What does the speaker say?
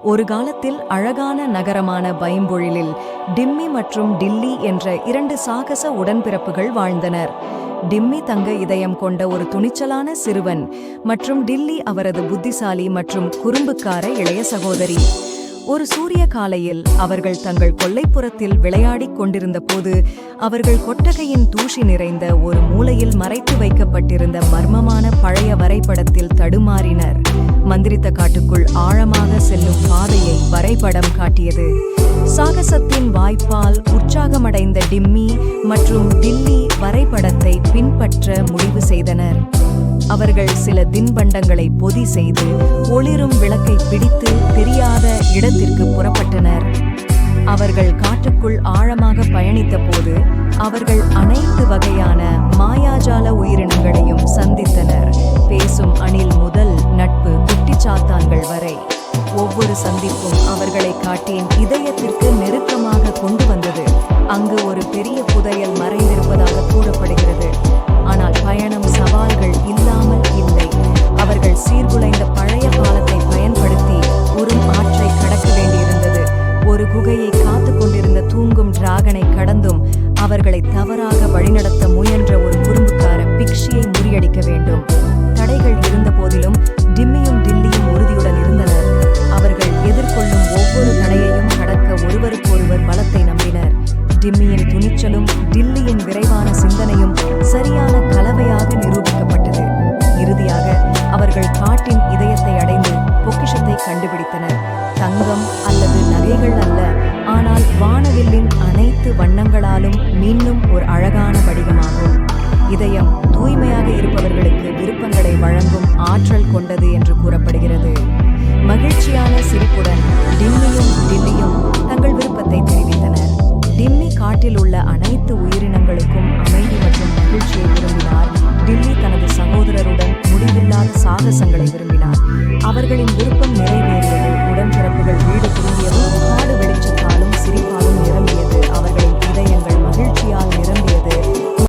ஒரு காலத்தில் அழகான நகரமான பைம்பொழிலில் டிம்மி மற்றும் டில்லி என்ற இரண்டு சாகச உடன்பிறப்புகள் வாழ்ந்தனர். டிம்மி தங்க இதயம் கொண்ட ஒரு துணிச்சலான சிறுவன் மற்றும் டில்லி அவரது புத்திசாலி மற்றும் குறும்புக்கார இளைய சகோதரி. ஒரு சூரிய காலையில் அவர்கள் தங்கள் கொல்லைப்புறத்தில் விளையாடிக் கொண்டிருந்த போது அவர்கள் கொட்டகையின் தூசி நிறைந்த ஒரு மூலையில் மறைத்து வைக்கப்பட்டிருந்த மர்மமான பழைய வரைபடத்தில் தடுமாறினர். மந்திரித்த காட்டுக்குள் ஆழமாக செல்லும் பாதையை வரைபடம் காட்டியது. சாகசத்தின் வாய்ப்பால் உற்சாகமடைந்த டிம்மி மற்றும் டில்லி வரைபடத்தை பின்பற்ற முடிவு செய்தனர். அவர்கள் சில தின்பண்டங்களை பொதி செய்து ஒளிரும் விளக்கை பிடித்து தெரியாத இடத்திற்கு புறப்பட்டனர். அவர்கள் காட்டுக்குள் ஆழமாக பயணித்த போது அவர்கள் அனைத்து வகையான மாயாஜால உயிரினங்களையும் சந்தித்தனர். பேசும் அணில் முதல் நட்பு குட்டிச்சாத்தான்கள் வரை. ஒவ்வொரு சந்திப்பும் அவர்களை காட்டின் இதயத்திற்கு நெருக்கமாக கொண்டு வந்தது. அங்கு ஒரு பெரிய புதையல் மறைந்திருப்பதாக கூறப்படுகிறது. ஆனால் பயணம் சவால்கள் இல்லாமல் இல்லை. அவர்கள் சீர்குலைந்த பழைய பாலத்தை பயன்படுத்தி ஒரு ஆற்றை கடக்க வேண்டியிருந்தது. ஒரு குகையை காத்து கொண்டிருந்த தூங்கும் டிராகனை கடந்தும் அவர்களை தவறாக வழிநடத்த முயன்ற ஒரு குறும்புக்கார பிக்ஷியை முறியடிக்க வேண்டும். தடைகள் இருந்த போதிலும் டிம்மியும் டில்லியும் உறுதியுடன் இருந்தனர். அவர்கள் எதிர்கொள்ளும் ஒவ்வொரு தடையையும் கடக்க ஒருவருக்கொருவர் பலத்தை நம்பினர். டிம்மியின் துணிச்சலும் டில்லியின் விரைவான சிந்தனையும் சரியான கலவையாக நிரூபிக்கப்பட்டது. இறுதியாக அவர்கள் காட்டின் இதயத்தை அடைந்து பொக்கிஷத்தை கண்டுபிடித்தனர். தங்கம் அல்லது நகைகள் அல்ல, ஆனால் வானவில்லின் அனைத்து வண்ணங்களாலும் மீண்டும் ஒரு அழகான வடிவமாகும். இதயம் தூய்மையாக இருப்பவர்களுக்கு விருப்பங்களை வழங்கும் ஆற்றல் கொண்டது என்று கூறப்படுகிறது. மகிழ்ச்சியான சிரிப்புடன் டிம்மியும் டில்லியும் தங்கள் விருப்பத்தை தெரிவித்தனர். டிம்மி காட்டில் உள்ள அனைத்து உயிரினங்களுக்கும் அமைதி மற்றும் மகிழ்ச்சியை விரும்பினார். டில்லி தனது சகோதரருடன் முடிவில்லாத சாகசங்களை விரும்பினார். அவர்களின் விருப்பம்